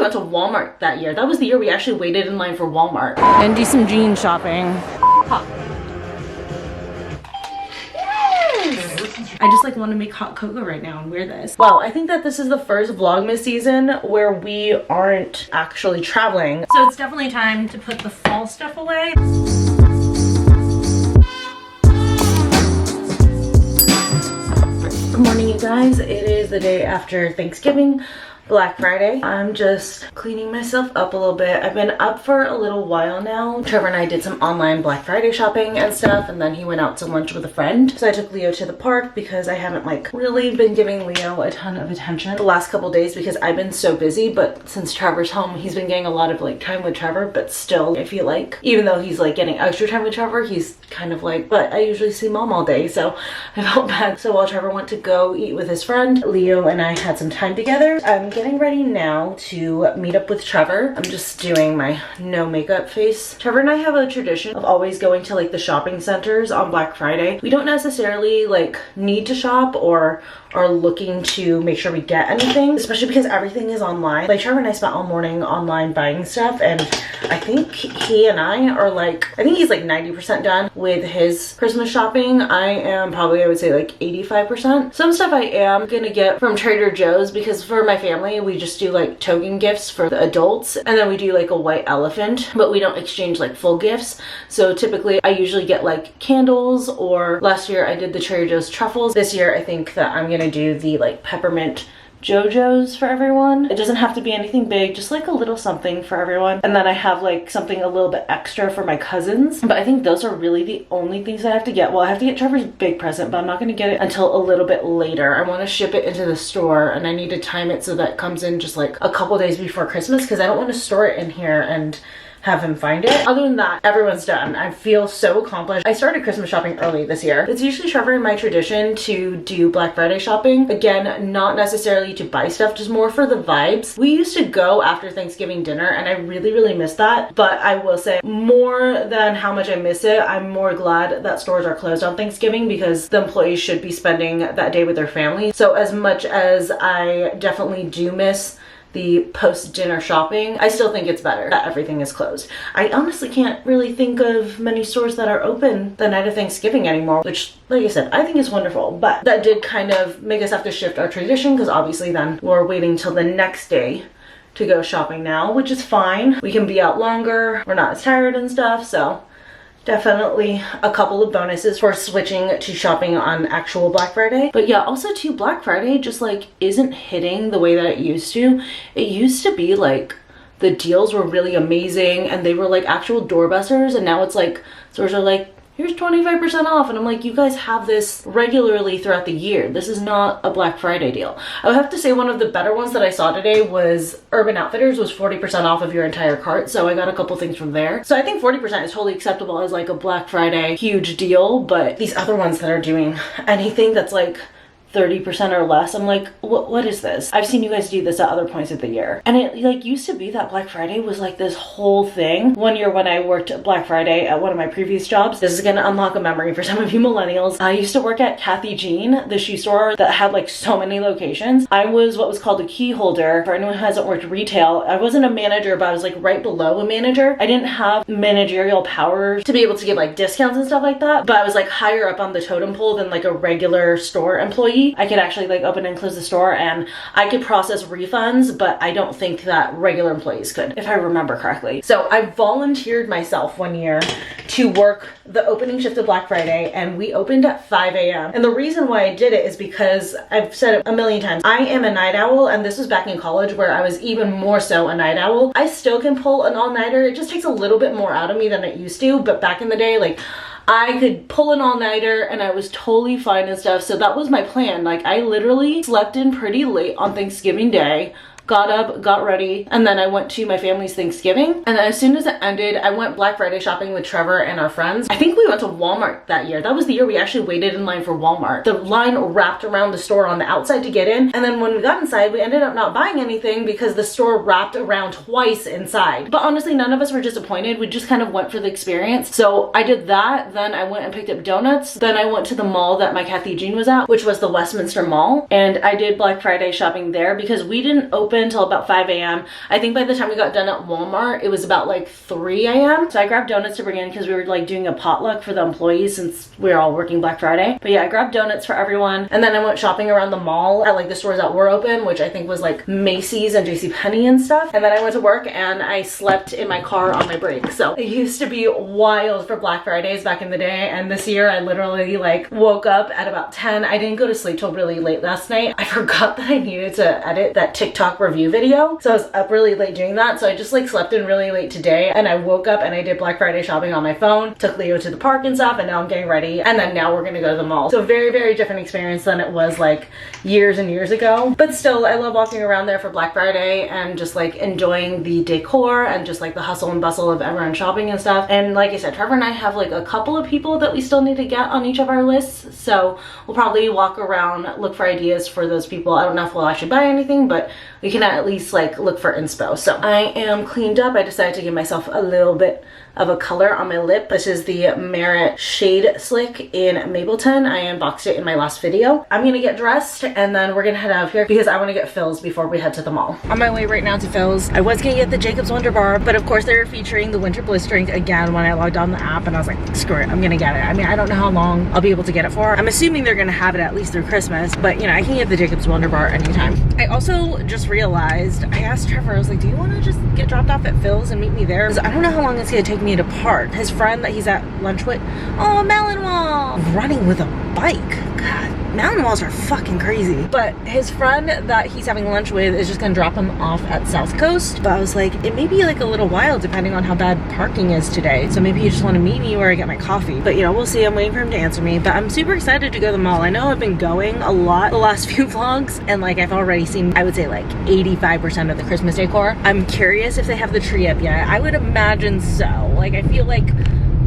we went to Walmart that year. That was the year we actually waited in line for Walmart. And do some jean shopping. Hot. I just like want to make hot cocoa right now and wear this. Well, I think that this is the first Vlogmas season where we aren't actually traveling. So it's definitely time to put the fall stuff away. Good morning, you guys. It is the day after Thanksgiving. Black Friday. I'm just cleaning myself up a little bit. I've been up for a little while now. Trevor and I did some online Black Friday shopping and stuff, and then he went out to lunch with a friend. So I took Leo to the park because I haven't like really been giving Leo a ton of attention the last couple days because I've been so busy. But since Trevor's home, he's been getting a lot of like time with Trevor, but still I feel like even though he's like getting extra time with Trevor, he's kind of like, but I usually see mom all day, so I felt bad. So while Trevor went to go eat with his friend, Leo and I had some time together. I'm getting ready now to meet up with Trevor. I'm just doing my no makeup face. Trevor and I have a tradition of always going to like the shopping centers on Black Friday. We don't necessarily like need to shop or are looking to make sure we get anything, especially because everything is online. Like Trevor and I spent all morning online buying stuff, and I think he and I are like, I think he's like 90% done with his Christmas shopping. I am probably, I would say like 85%. Some stuff I am gonna get from Trader Joe's because for my family, we just do like token gifts for the adults, and then we do like a white elephant, but we don't exchange like full gifts. So typically I usually get like candles, or last year I did the Trader Joe's truffles. This year I think that I'm gonna do the like peppermint JoJo's for everyone. It doesn't have to be anything big, just like a little something for everyone. And then I have like something a little bit extra for my cousins, but I think those are really the only things I have to get. Well, I have to get Trevor's big present, but I'm not going to get it until a little bit later. I want to ship it into the store, and I need to time it so that it comes in just like a couple days before Christmas, because I don't want to store it in here and have him find it. Other than that, everyone's done. I feel so accomplished. I started Christmas shopping early this year. It's usually Trevor and my tradition to do Black Friday shopping. Again, not necessarily to buy stuff, just more for the vibes. We used to go after Thanksgiving dinner, and I really miss that. But I will say, more than how much I miss it, I'm more glad that stores are closed on Thanksgiving because the employees should be spending that day with their family. So as much as I definitely do miss the post-dinner shopping, I still think it's better that everything is closed. I honestly can't really think of many stores that are open the night of Thanksgiving anymore, which, like I said, I think is wonderful. But that did kind of make us have to shift our tradition, because obviously then we're waiting till the next day to go shopping now, which is fine. We can be out longer, we're not as tired and stuff, so definitely a couple of bonuses for switching to shopping on actual Black Friday. But yeah, also too, Black Friday just like isn't hitting the way that it used to. It used to be like the deals were really amazing and they were like actual doorbusters, and now it's like stores are like, here's 25% off, and I'm like, you guys have this regularly throughout the year. This is not a Black Friday deal. I would have to say one of the better ones that I saw today was Urban Outfitters was 40% off of your entire cart, so I got a couple things from there. So I think 40% is totally acceptable as like a Black Friday huge deal, but these other ones that are doing anything that's like 30% or less, I'm like, what is this? I've seen you guys do this at other points of the year. And it like used to be that Black Friday was like this whole thing. One year when I worked Black Friday at one of my previous jobs, this is gonna unlock a memory for some of you millennials. I used to work at Kathy Jean, the shoe store that had like so many locations. I was what was called a key holder. For anyone who hasn't worked retail, I wasn't a manager, but I was like right below a manager. I didn't have managerial power to be able to give like discounts and stuff like that, but I was like higher up on the totem pole than like a regular store employee. I could actually like open and close the store, and I could process refunds, but I don't think that regular employees could, if I remember correctly. So I volunteered myself one year to work the opening shift of Black Friday, and we opened at 5 a.m. And the reason why I did it is because I've said it a million times, I am a night owl, and this was back in college where I was even more so a night owl. I still can pull an all-nighter. It just takes a little bit more out of me than it used to, but back in the day, like, I could pull an all-nighter and I was totally fine and stuff. So that was my plan. Like, I literally slept in pretty late on Thanksgiving Day, got up, got ready, and then I went to my family's Thanksgiving. And then as soon as it ended, I went Black Friday shopping with Trevor and our friends. I think we went to Walmart that year. That was the year we actually waited in line for Walmart. The line wrapped around the store on the outside to get in, and then when we got inside, we ended up not buying anything because the store wrapped around twice inside. But honestly, none of us were disappointed. We just kind of went for the experience. So I did that, then I went and picked up donuts, then I went to the mall that my Kathy Jean was at, which was the Westminster Mall, and I did Black Friday shopping there because we didn't open open until about 5 a.m. I think by the time we got done at Walmart, it was about like 3 a.m. So I grabbed donuts to bring in because we were like doing a potluck for the employees since we were all working Black Friday. But yeah, I grabbed donuts for everyone. And then I went shopping around the mall at like the stores that were open, which I think was like Macy's and JCPenney and stuff. And then I went to work and I slept in my car on my break. So it used to be wild for Black Fridays back in the day. And this year I literally like woke up at about 10. I didn't go to sleep till really late last night. I forgot that I needed to edit that TikTok review video. So I was up really late doing that. So I just like slept in really late today and I woke up and I did Black Friday shopping on my phone, took Leo to the park and stuff, and now I'm getting ready. And then now we're gonna go to the mall. So very, very different experience than it was like years and years ago. But still, I love walking around there for Black Friday and just like enjoying the decor and just like the hustle and bustle of everyone shopping and stuff. And like I said, Trevor and I have like a couple of people that we still need to get on each of our lists. So we'll probably walk around, look for ideas for those people. I don't know if we'll actually buy anything, but we can at least like look for inspo. So I am cleaned up. I decided to give myself a little bit of a color on my lip. This is the Merit Shade Slick in Mableton. I unboxed it in my last video. I'm gonna get dressed and then we're gonna head out of here because I want to get Phil's before we head to the mall. On my way right now to Phil's. I was gonna get the Jacob's Wonder Bar, but of course they were featuring the Winter Bliss drink again when I logged on the app, and I was like, screw it, I'm gonna get it. I mean, I don't know how long I'll be able to get it for. I'm assuming they're gonna have it at least through Christmas, but you know, I can get the Jacob's Wonder Bar anytime. I also just realized, I asked Trevor, I was like, do you want to just get dropped off at Phil's and meet me there? Because I don't know how long it's gonna take me to park. His friend that he's at lunch with, oh, Malinois, running with a bike. God, Malinois are fucking crazy. But his friend that he's having lunch with is just gonna drop him off at South Coast. But I was like, it may be like a little while depending on how bad parking is today. So maybe you just want to meet me where I get my coffee. But you know, we'll see. I'm waiting for him to answer me. But I'm super excited to go to the mall. I know I've been going a lot the last few vlogs, and like I've already seen, I would say like 85% of the Christmas decor. I'm curious if they have the tree up yet. I would imagine so. Like I feel like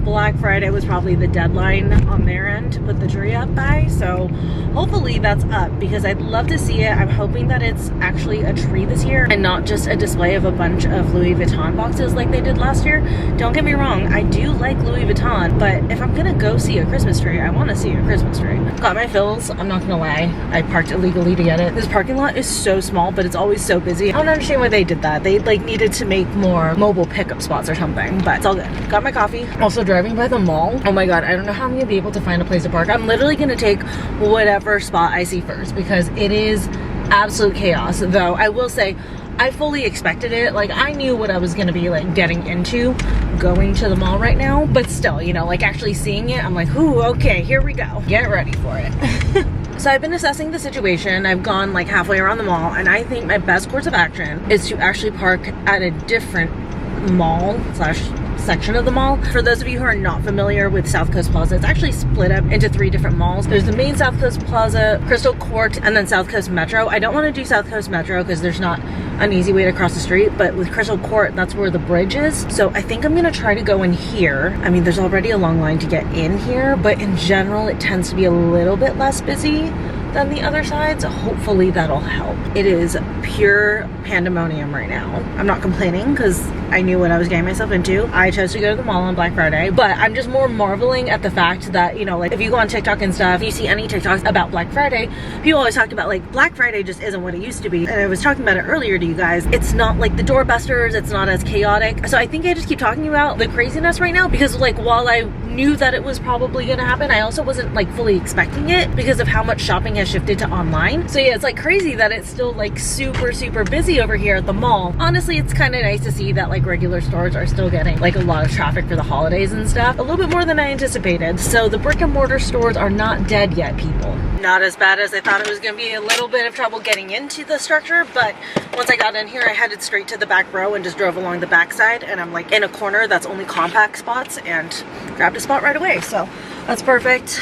Black Friday was probably the deadline on their end to put the tree up by, so hopefully that's up because I'd love to see it. I'm hoping that it's actually a tree this year and not just a display of a bunch of Louis Vuitton boxes like they did last year. Don't get me wrong, I do like Louis Vuitton, but if I'm gonna go see a Christmas tree, I want to see a Christmas tree. Got my fills, I'm not gonna lie, I parked illegally to get it. This parking lot is so small, but it's always so busy. I don't understand why they did that. They like needed to make more mobile pickup spots or something, but it's all good. Got my coffee. Also driving by the mall. Oh my god, I don't know how I'm gonna be able to find a place to park. I'm literally gonna take whatever spot I see first because it is absolute chaos. Though I will say, I fully expected it. Like I knew what I was gonna be like getting into going to the mall right now, but still, you know, like actually seeing it, I'm like, ooh, okay, here we go. Get ready for it. So I've been assessing the situation. I've gone like halfway around the mall, and I think my best course of action is to actually park at a different mall slash section of the mall. For those of you who are not familiar with South Coast Plaza, it's actually split up into 3 different malls. There's the main South Coast Plaza, Crystal Court, and then South Coast Metro. I don't want to do South Coast Metro because there's not an easy way to cross the street, but with Crystal Court, that's where the bridge is. So I think I'm gonna try to go in here. I mean, there's already a long line to get in here, but in general, it tends to be a little bit less busy than the other sides. Hopefully that'll help. It is pure pandemonium right now. I'm not complaining because I knew what I was getting myself into. I chose to go to the mall on Black Friday, but I'm just more marveling at the fact that, you know, like if you go on TikTok and stuff, you see any TikToks about Black Friday, people always talk about like Black Friday just isn't what it used to be. And I was talking about it earlier to you guys. It's not like the doorbusters, it's not as chaotic. So I think I just keep talking about the craziness right now because like while I knew that it was probably gonna happen, I also wasn't like fully expecting it because of how much shopping has shifted to online. So yeah, it's like crazy that it's still like super busy over here at the mall. Honestly, it's kind of nice to see that like regular stores are still getting like a lot of traffic for the holidays and stuff. A little bit more than I anticipated. So the brick and mortar stores are not dead yet, people. Not as bad as I thought it was gonna be. A little bit of trouble getting into the structure, but once I got in here, I headed straight to the back row and just drove along the back side, and I'm like in a corner that's only compact spots and grabbed a spot right away. So that's perfect.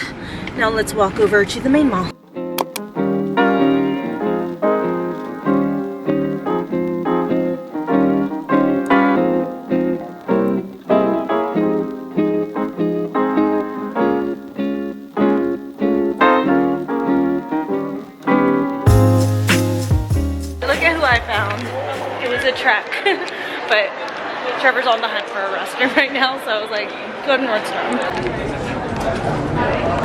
Now let's walk over to the main mall. Trek, but Trevor's on the hunt for a restaurant right now, so I was like, go to Nordstrom.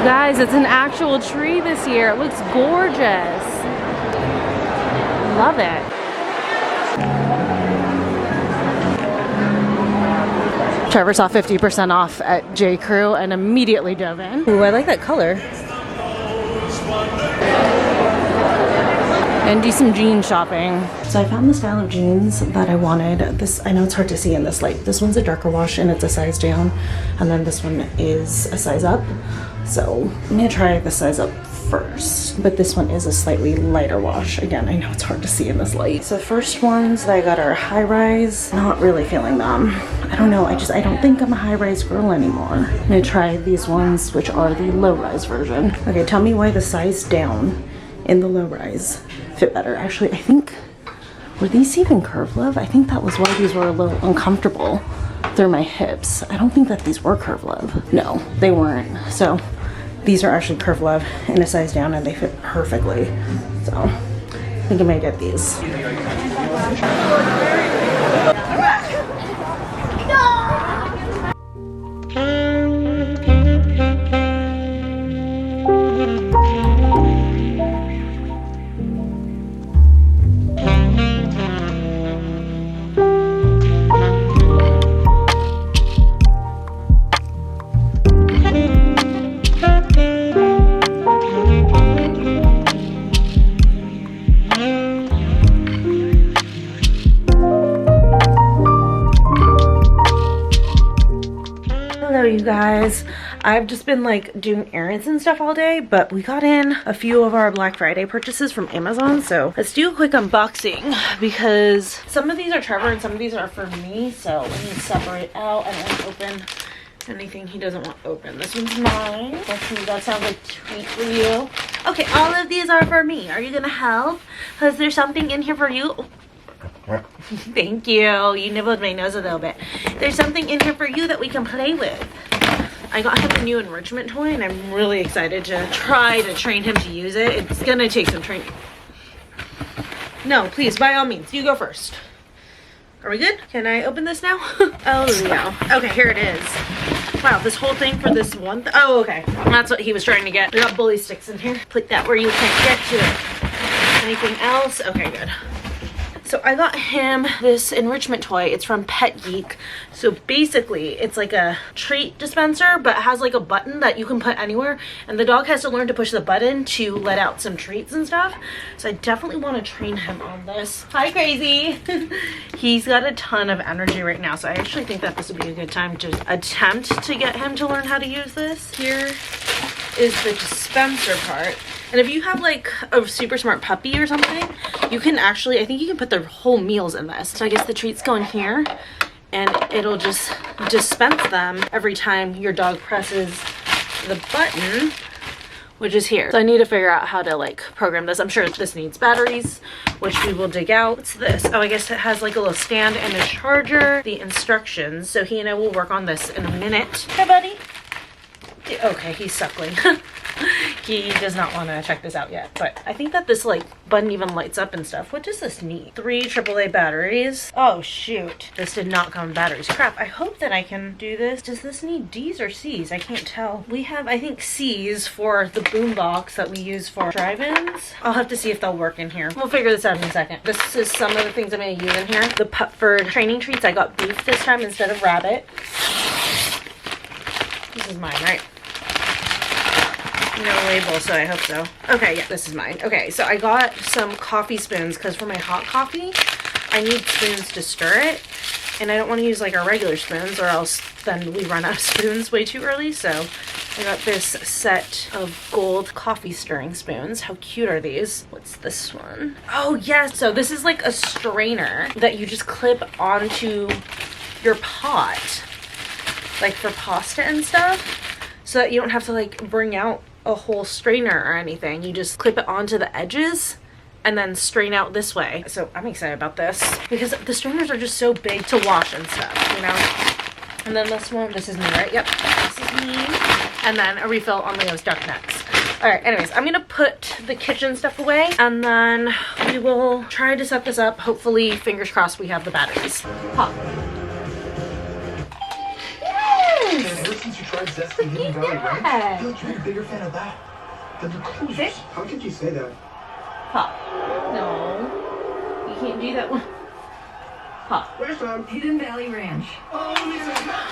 Guys, it's an actual tree this year. It looks gorgeous. Love it. Trevor saw 50% off at J. Crew and immediately dove in. Ooh, I like that color. And do some jean shopping. So I found the style of jeans that I wanted. This, I know it's hard to see in this light. This one's a darker wash and it's a size down. And then this one is a size up. So I'm gonna try the size up first. But this one is a slightly lighter wash. Again, I know it's hard to see in this light. So the first ones that I got are high rise. Not really feeling them. I don't know, I don't think I'm a high rise girl anymore. I'm gonna try these ones, which are the low rise version. Okay, tell me why the size down in the low rise fit better. Actually, I think, were these even curve love? I think that was why these were a little uncomfortable through my hips. I don't think that these were curve love. No, they weren't. So these are actually curve love in a size down and they fit perfectly. So I think I might get these. You guys, I've just been like doing errands and stuff all day, but we got in a few of our Black Friday purchases from Amazon, so let's do a quick unboxing because some of these are Trevor and some of these are for me, so let me separate out. I don't want to open anything he doesn't want open. This one's mine. That sounds like a treat for you. Okay, all of these are for me. Are you gonna help? Is there something in here for you? Thank you. You nibbled my nose a little bit. There's something in here for you that we can play with. I got him a new enrichment toy and I'm really excited to try to train him to use it. It's gonna take some training. No, please, by all means, you go first. Are we good? Can I open this now? Oh, yeah. Okay, here it is. Wow, this whole thing for this one. Oh, okay. That's what he was trying to get. We got bully sticks in here. Put that where you can't get to it. Anything else? Okay, good. So I got him this enrichment toy. It's from Pet Geek. So basically it's like a treat dispenser, but it has like a button that you can put anywhere. And the dog has to learn to push the button to let out some treats and stuff. So I definitely want to train him on this. Hi, Crazy. He's got a ton of energy right now. So I actually think that this would be a good time to attempt to get him to learn how to use this. Here is the dispenser part. And if you have like a super smart puppy or something, you can actually, I think you can put their whole meals in this. So I guess the treats go in here and it'll just dispense them every time your dog presses the button, which is here. So I need to figure out how to like program this. I'm sure this needs batteries, which we will dig out. What's this? Oh, I guess it has like a little stand and a charger. The instructions. So he and I will work on this in a minute. Hi, buddy. Okay, he's suckling. He does not want to check this out yet, but I think that this like button even lights up and stuff. What does this need? 3 AAA batteries. Oh shoot, this did not come with batteries. Crap, I hope that I can do this. Does this need D's or C's? I can't tell. We have, I think, C's for the boom box that we use for drive-ins. I'll have to see if they'll work in here. We'll figure this out in a second. This is some of the things I'm going to use in here. The Pupford training treats, I got beef this time instead of rabbit. This is mine, right? No label, so I hope so. Okay, yeah, this is mine. Okay, so I got some coffee spoons because for my hot coffee, I need spoons to stir it. And I don't want to use like our regular spoons or else then we run out of spoons way too early. So I got this set of gold coffee stirring spoons. How cute are these? What's this one? Oh, yes. So this is like a strainer that you just clip onto your pot, like for pasta and stuff, so that you don't have to like bring out a whole strainer or anything. You just clip it onto the edges and then strain out this way. So I'm excited about this because the strainers are just so big to wash and stuff, you know? And then this one, this is me, right? Yep, this is me. And then a refill on Leo's duck nuts. All right, anyways, I'm gonna put the kitchen stuff away and then we will try to set this up. Hopefully, fingers crossed, we have the batteries. Pop. Ever since you tried Zesty Hidden Valley Ranch, you're a bigger fan of that than the closures. How could you say that? Pop. No. You can't do that one. Pop. Where's from? Hidden Valley Ranch. Oh, these are not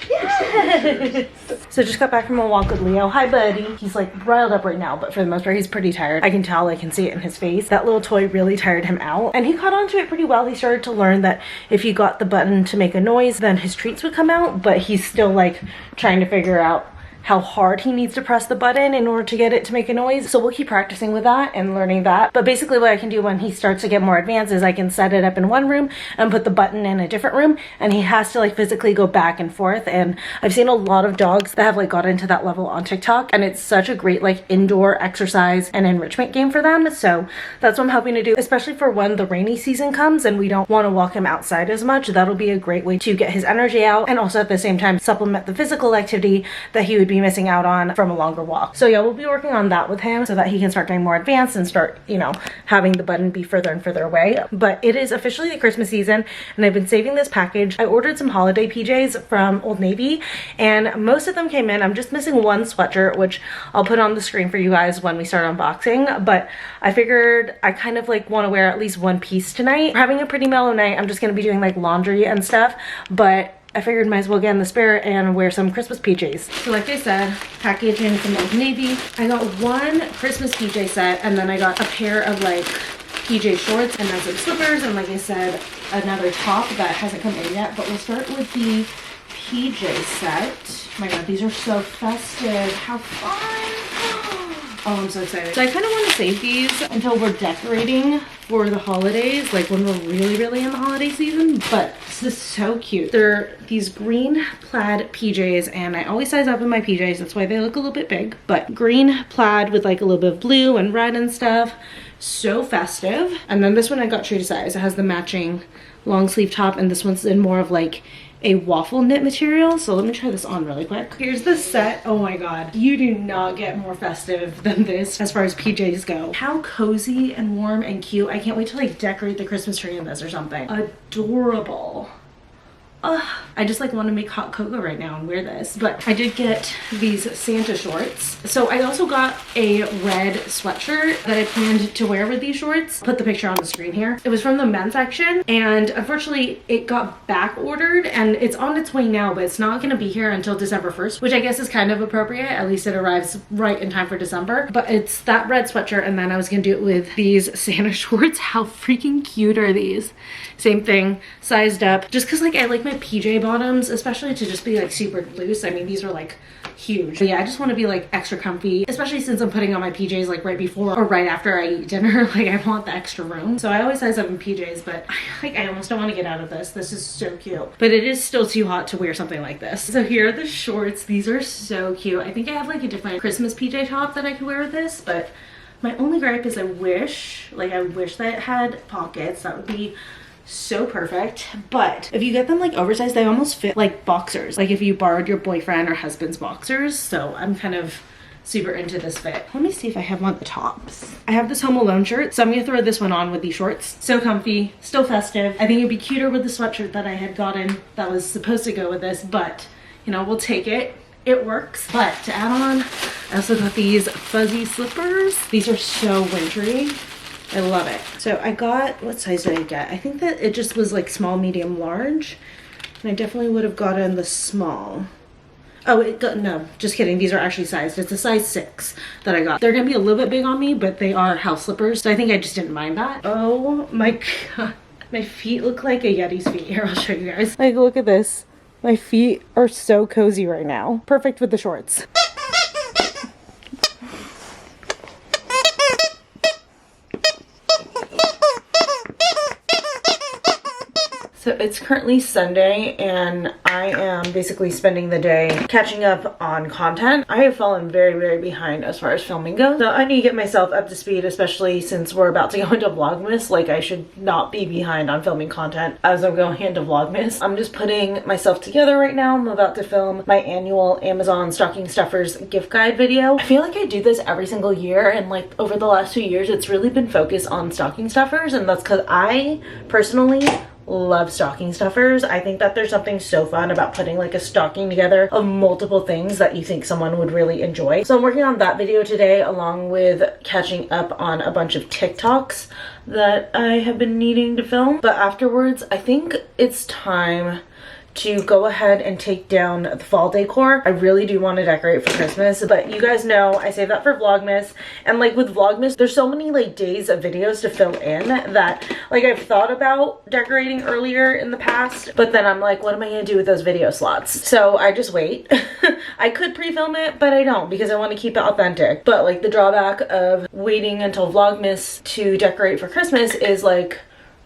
Yes! So just got back from a walk with Leo. Hi, buddy. He's like riled up right now, but for the most part, he's pretty tired. I can tell, I can see it in his face. That little toy really tired him out. And he caught on to it pretty well. He started to learn that if you got the button to make a noise, then his treats would come out, but he's still like trying to figure out how hard he needs to press the button in order to get it to make a noise. So we'll keep practicing with that and learning that. But basically what I can do when he starts to get more advanced is I can set it up in one room and put the button in a different room, and he has to like physically go back and forth. And I've seen a lot of dogs that have like got into that level on TikTok, and it's such a great like indoor exercise and enrichment game for them. So that's what I'm hoping to do, especially for when the rainy season comes and we don't want to walk him outside as much. That'll be a great way to get his energy out and also at the same time supplement the physical activity that he would be missing out on from a longer walk. So yeah, we'll be working on that with him so that he can start getting more advanced and start, you know, having the button be further and further away. But it is officially the Christmas season, and I've been saving this package. I ordered some holiday PJs from Old Navy, and most of them came in. I'm just missing one sweatshirt, which I'll put on the screen for you guys when we start unboxing. But I figured I kind of like want to wear at least one piece tonight. We're having a pretty mellow night. I'm just going to be doing like laundry and stuff, but I figured might as well get in the spirit and wear some Christmas PJs. So like I said, packaging from Old Navy. I got one Christmas PJ set, and then I got a pair of like PJ shorts and then some slippers, and like I said, another top that hasn't come in yet. But we'll start with the PJ set. Oh my god, these are so festive. How fun. Oh, I'm so excited. So I kind of want to save these until we're decorating for the holidays, like when we're really in the holiday season. But this is so cute. They're these green plaid PJs, and I always size up in my PJs. That's why they look a little bit big. But green plaid with like a little bit of blue and red and stuff. So festive. And then this one I got true to size. It has the matching long sleeve top, and this one's in more of like a waffle knit material. So let me try this on really quick. Here's the set. Oh my god, you do not get more festive than this as far as PJs go. How cozy and warm and cute. I can't wait to like decorate the Christmas tree in this or something. Adorable. I just like want to make hot cocoa right now and wear this. But I did get these Santa shorts. So I also got a red sweatshirt that I planned to wear with these shorts. Put the picture on the screen here. It was from the men's section, and unfortunately it got back ordered, and it's on its way now, but it's not going to be here until December 1st, which I guess is kind of appropriate. At least it arrives right in time for December. But it's that red sweatshirt, and then I was going to do it with these Santa shorts. How freaking cute are these? Same thing, sized up, just because like I like my PJ bottoms especially to just be like super loose. I mean, these are like huge, but yeah, I just want to be like extra comfy, especially since I'm putting on my PJs like right before or right after I eat dinner. Like I want the extra room, so I always size up in PJs. But I almost don't want to get out of this. This is so cute, but it is still too hot to wear something like this. So here are the shorts. These are so cute. I think I have like a different Christmas PJ top that I could wear with this, but my only gripe is I wish that it had pockets. That would be so perfect. But if you get them like oversized, they almost fit like boxers, like if you borrowed your boyfriend or husband's boxers. So I'm kind of super into this fit. Let me see if I have one of the tops. I have this Home Alone shirt, so I'm gonna throw this one on with these shorts. So comfy, still festive. I think it'd be cuter with the sweatshirt that I had gotten that was supposed to go with this, but you know, we'll take it. It works. But to add on, I also got these fuzzy slippers. These are so wintry. I love it. So I got, what size did I get? I think that it just was like small, medium, large. And I definitely would have gotten the small. Oh, no, just kidding. These are actually sized. It's a size 6 that I got. They're gonna be a little bit big on me, but they are house slippers. So I think I just didn't mind that. Oh my god. My feet look like a Yeti's feet. Here, I'll show you guys. Like, look at this. My feet are so cozy right now. Perfect with the shorts. So it's currently Sunday, and I am basically spending the day catching up on content. I have fallen very behind as far as filming goes. So I need to get myself up to speed, especially since we're about to go into Vlogmas. Like, I should not be behind on filming content as I'm going into Vlogmas. I'm just putting myself together right now. I'm about to film my annual Amazon stocking stuffers gift guide video. I feel like I do this every single year, and like over the last 2 years, it's really been focused on stocking stuffers, and that's because I personally love stocking stuffers. I think that there's something so fun about putting like a stocking together of multiple things that you think someone would really enjoy. So I'm working on that video today, along with catching up on a bunch of TikToks that I have been needing to film. But afterwards, I think it's time to go ahead and take down the fall decor. I really do want to decorate for Christmas, but you guys know I save that for Vlogmas. And like with Vlogmas, there's so many like days of videos to fill in that like I've thought about decorating earlier in the past, but then I'm like, what am I gonna do with those video slots? So I just wait. I could pre-film it, but I don't, because I want to keep it authentic. But like the drawback of waiting until Vlogmas to decorate for Christmas is like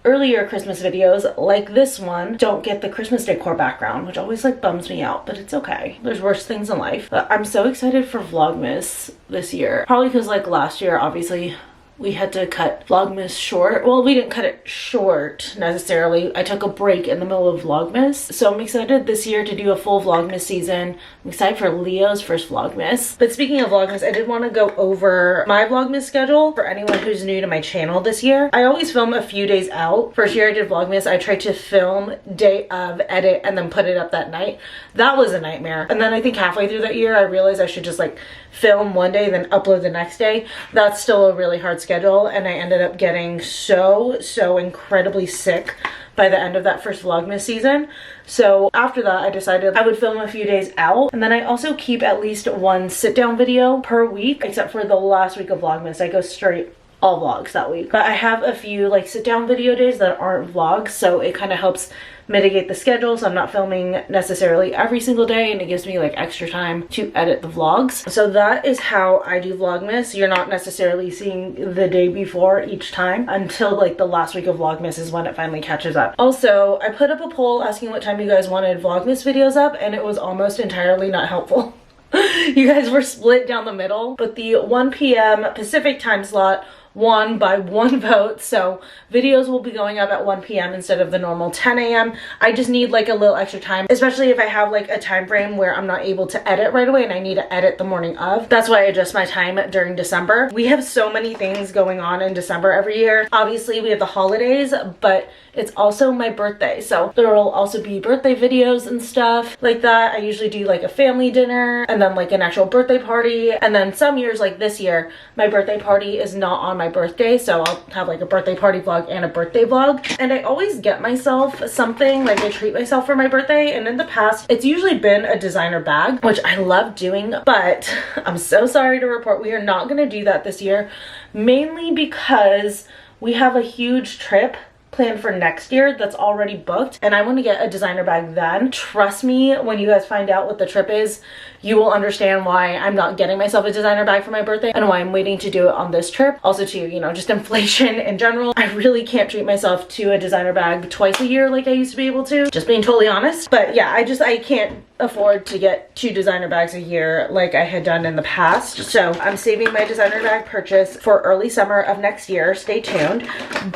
earlier Christmas videos like this one don't get the Christmas decor background, which always like bums me out, but it's okay. There's worse things in life. But I'm so excited for Vlogmas this year. Probably because like last year, obviously, we had to cut Vlogmas short. Well, we didn't cut it short necessarily. I took a break in the middle of Vlogmas. So I'm excited this year to do a full Vlogmas season. I'm excited for Leo's first Vlogmas. But speaking of Vlogmas, I did want to go over my Vlogmas schedule for anyone who's new to my channel this year. I always film a few days out. First year I did Vlogmas, I tried to film day of, edit, and then put it up that night. That was a nightmare. And then I think halfway through that year, I realized I should just like film one day, then upload the next day. That's still a really hard schedule, and I ended up getting so incredibly sick by the end of that first Vlogmas season. So after that, I decided I would film a few days out, and then I also keep at least one sit down video per week, except for the last week of Vlogmas. I go straight all vlogs that week. But I have a few like sit down video days that aren't vlogs, so it kind of helps mitigate the schedule, so I'm not filming necessarily every single day, and it gives me like extra time to edit the vlogs. So that is how I do Vlogmas. You're not necessarily seeing the day before each time until like the last week of Vlogmas is when it finally catches up. Also, I put up a poll asking what time you guys wanted Vlogmas videos up, and it was almost entirely not helpful. You guys were split down the middle, but the 1 p.m. Pacific time slot won by 1 vote, so videos will be going up at 1 p.m. instead of the normal 10 a.m. I just need like a little extra time, especially if I have like a time frame where I'm not able to edit right away and I need to edit the morning of. That's why I adjust my time during December. We have so many things going on in December every year. Obviously we have the holidays, but it's also my birthday, so there will also be birthday videos and stuff like that. I usually do like a family dinner and then like an actual birthday party, and then some years like this year my birthday party is not on my birthday, so I'll have like a birthday party vlog and a birthday vlog. And I always get myself something, like I treat myself for my birthday, and in the past it's usually been a designer bag, which I love doing, but I'm so sorry to report we are not going to do that this year, mainly because we have a huge trip planned for next year that's already booked, and I want to get a designer bag then. Trust me, when you guys find out what the trip is, you will understand why I'm not getting myself a designer bag for my birthday and why I'm waiting to do it on this trip. Also too, you know, just inflation in general. I really can't treat myself to a designer bag twice a year like I used to be able to, just being totally honest. But yeah, I can't afford to get 2 designer bags a year like I had done in the past. So I'm saving my designer bag purchase for early summer of next year. Stay tuned.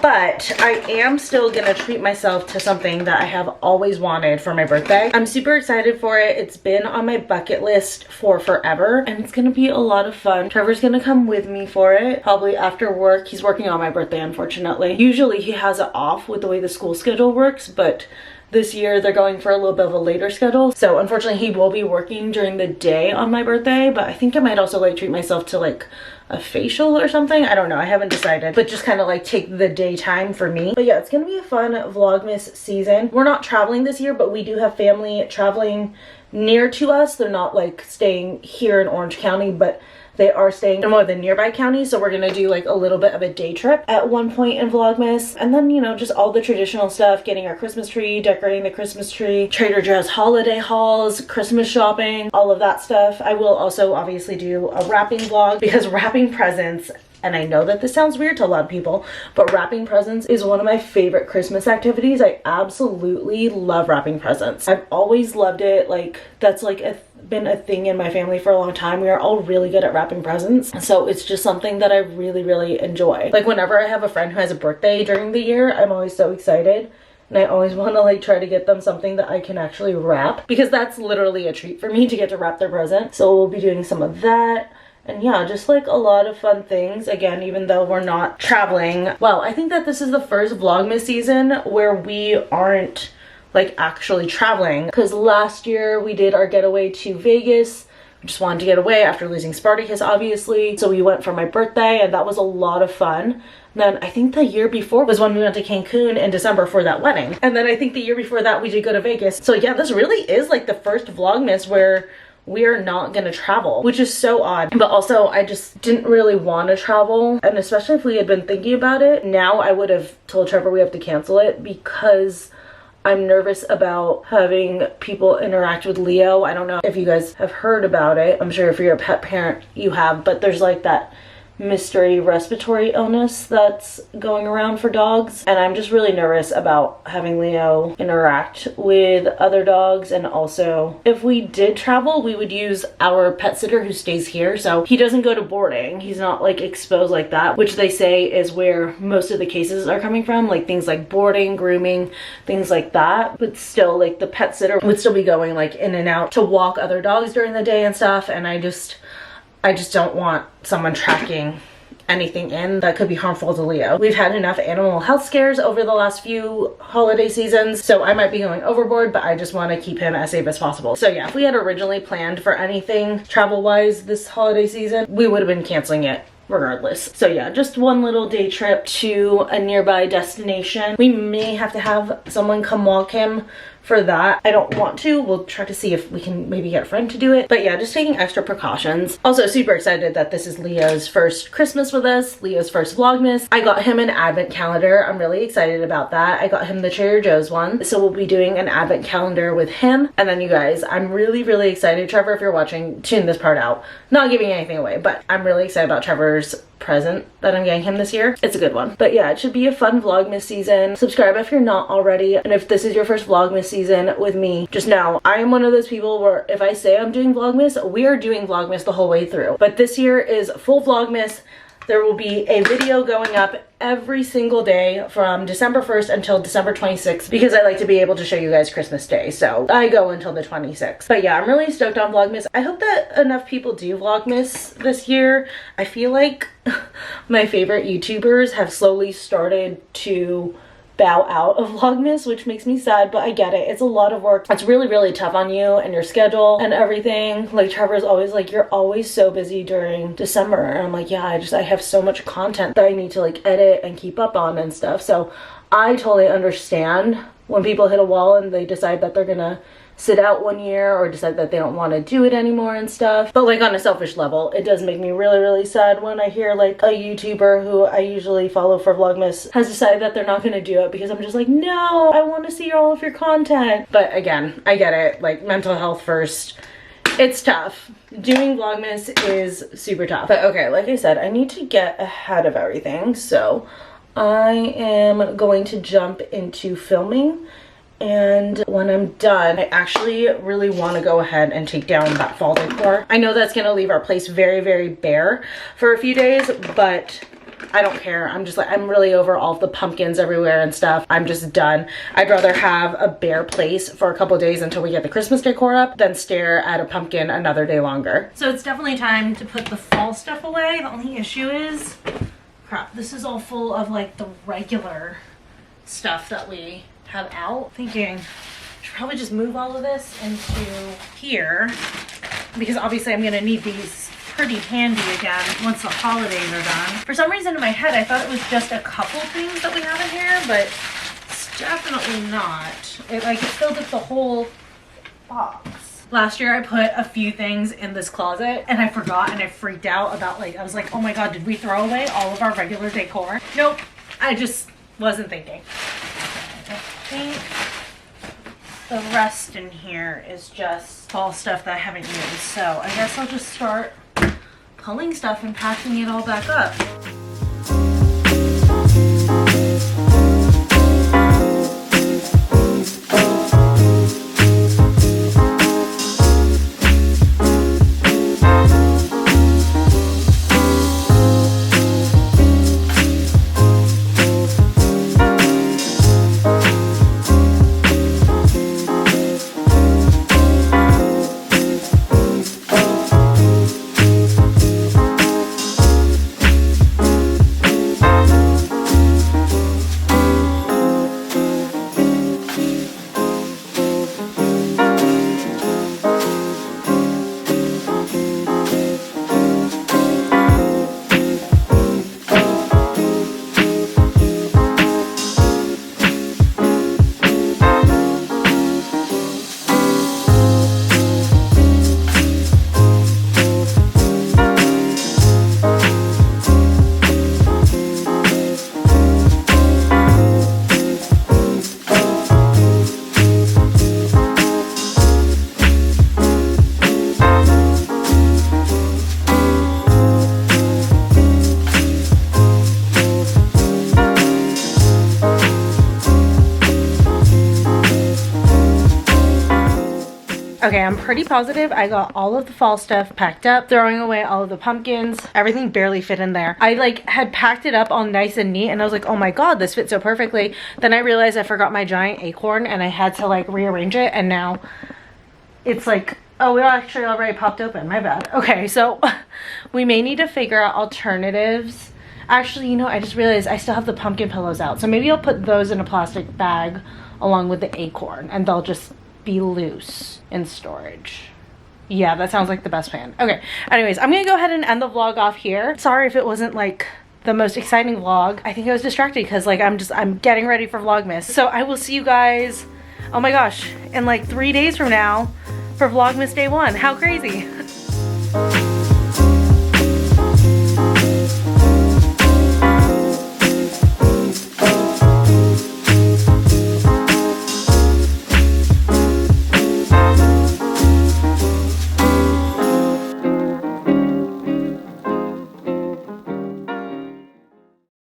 But I am still gonna treat myself to something that I have always wanted for my birthday. I'm super excited for it. It's been on my bucket list for forever, and it's gonna be a lot of fun. Trevor's gonna come with me for it, probably after work. He's working on my birthday, unfortunately. Usually he has it off with the way the school schedule works, but this year they're going for a little bit of a later schedule, so unfortunately he will be working during the day on my birthday. But I think I might also like treat myself to like a facial or something. I don't know, I haven't decided, but just kind of like take the daytime for me. But yeah, it's gonna be a fun Vlogmas season. We're not traveling this year, but we do have family traveling near to us. They're not like staying here in Orange County, but they are staying in one of the nearby counties, so we're gonna do like a little bit of a day trip at one point in Vlogmas. And then, you know, just all the traditional stuff, getting our Christmas tree, decorating the Christmas tree, Trader Joe's holiday hauls, Christmas shopping, all of that stuff. I will also obviously do a wrapping vlog, because wrapping presents, and I know that this sounds weird to a lot of people, but wrapping presents is one of my favorite Christmas activities. I absolutely love wrapping presents. I've always loved it. Like, that's like been a thing in my family for a long time. We are all really good at wrapping presents, so it's just something that I really enjoy. Like, whenever I have a friend who has a birthday during the year, I'm always so excited. And I always want to like try to get them something that I can actually wrap, because that's literally a treat for me to get to wrap their present. So we'll be doing some of that. And yeah, just like a lot of fun things. Again, even though we're not traveling. Well, I think that this is the first Vlogmas season where we aren't like actually traveling. Because last year we did our getaway to Vegas. We just wanted to get away after losing Spartacus, obviously. So we went for my birthday and that was a lot of fun. And then I think the year before was when we went to Cancun in December for that wedding. And then I think the year before that we did go to Vegas. So yeah, this really is like the first Vlogmas where we are not gonna travel, which is so odd. But also I just didn't really want to travel, and especially if we had been thinking about it, now I would have told Trevor we have to cancel it because I'm nervous about having people interact with Leo. I don't know if you guys have heard about it. I'm sure if you're a pet parent you have, but there's like that mystery respiratory illness that's going around for dogs, and I'm just really nervous about having Leo interact with other dogs. And also if we did travel, we would use our pet sitter who stays here, so he doesn't go to boarding. He's not like exposed like that, which they say is where most of the cases are coming from, like things like boarding, grooming, things like that. But still, like the pet sitter would still be going like in and out to walk other dogs during the day and stuff, and I just don't want someone tracking anything in that could be harmful to Leo. We've had enough animal health scares over the last few holiday seasons, so I might be going overboard, but I just want to keep him as safe as possible. So yeah, if we had originally planned for anything travel-wise this holiday season, we would have been canceling it regardless. So yeah, just one little day trip to a nearby destination. We may have to have someone come walk him for that. I don't want to. We'll try to see if we can maybe get a friend to do it. But yeah, just taking extra precautions. Also super excited that this is Leo's first Christmas with us, Leo's first Vlogmas. I got him an advent calendar. I'm really excited about that. I got him the Trader Joe's one. So we'll be doing an advent calendar with him. And then you guys, I'm really, really excited. Trevor, if you're watching, tune this part out. Not giving anything away, but I'm really excited about Trevor's present that I'm getting him this year. It's a good one. But yeah, it should be a fun Vlogmas season. Subscribe if you're not already. And if this is your first Vlogmas season with me, just know I am one of those people where if I say I'm doing Vlogmas, we are doing Vlogmas the whole way through. But this year is full Vlogmas. There will be a video going up every single day from December 1st until December 26th because I like to be able to show you guys Christmas Day. So I go until the 26th. But yeah, I'm really stoked on Vlogmas. I hope that enough people do Vlogmas this year. I feel like my favorite YouTubers have slowly started to bow out of Vlogmas, which makes me sad, but I get it. It's a lot of work. It's really, really tough on you and your schedule and everything. Like Trevor's always like, you're always so busy during December. And I'm like, yeah, I have so much content that I need to like edit and keep up on and stuff. So I totally understand when people hit a wall and they decide that they're gonna sit out one year or decide that they don't want to do it anymore and stuff. But like on a selfish level, it does make me really, really sad when I hear like a YouTuber who I usually follow for Vlogmas has decided that they're not going to do it, because I'm just like, no, I want to see all of your content. But again, I get it, like mental health first. It's tough. Doing Vlogmas is super tough. But okay, like I said, I need to get ahead of everything. So I am going to jump into filming. And when I'm done, I actually really want to go ahead and take down that fall decor. I know that's going to leave our place very, very bare for a few days, but I don't care. I'm just like, I'm really over all of the pumpkins everywhere and stuff. I'm just done. I'd rather have a bare place for a couple days until we get the Christmas decor up than stare at a pumpkin another day longer. So it's definitely time to put the fall stuff away. The only issue is, crap, this is all full of like the regular stuff that we have out. Thinking I should probably just move all of this into here, because obviously I'm gonna need these pretty handy again once the holidays are done. For some reason in my head I thought it was just a couple things that we have in here, but it's definitely not. It filled up the whole box. Last year I put a few things in this closet and I forgot, and I freaked out about, like, I was like, oh my god, did we throw away all of our regular decor? Nope, I just wasn't thinking. I think the rest in here is just fall stuff that I haven't used. So I guess I'll just start pulling stuff and packing it all back up. Okay, I'm pretty positive I got all of the fall stuff packed up, throwing away all of the pumpkins. Everything barely fit in there. I like had packed it up all nice and neat and I was like, oh my god, this fits so perfectly. Then I realized I forgot my giant acorn and I had to like rearrange it, and now it's like, oh, it actually already popped open. My bad. Okay, so we may need to figure out alternatives. Actually, you know, I just realized I still have the pumpkin pillows out. So maybe I'll put those in a plastic bag along with the acorn and they'll just be loose in storage. Yeah, that sounds like the best plan. Okay, anyways, I'm gonna go ahead and end the vlog off here. Sorry if it wasn't like the most exciting vlog. I think I was distracted because like I'm getting ready for Vlogmas. So I will see you guys, oh my gosh, in like 3 days from now for Vlogmas day 1. How crazy.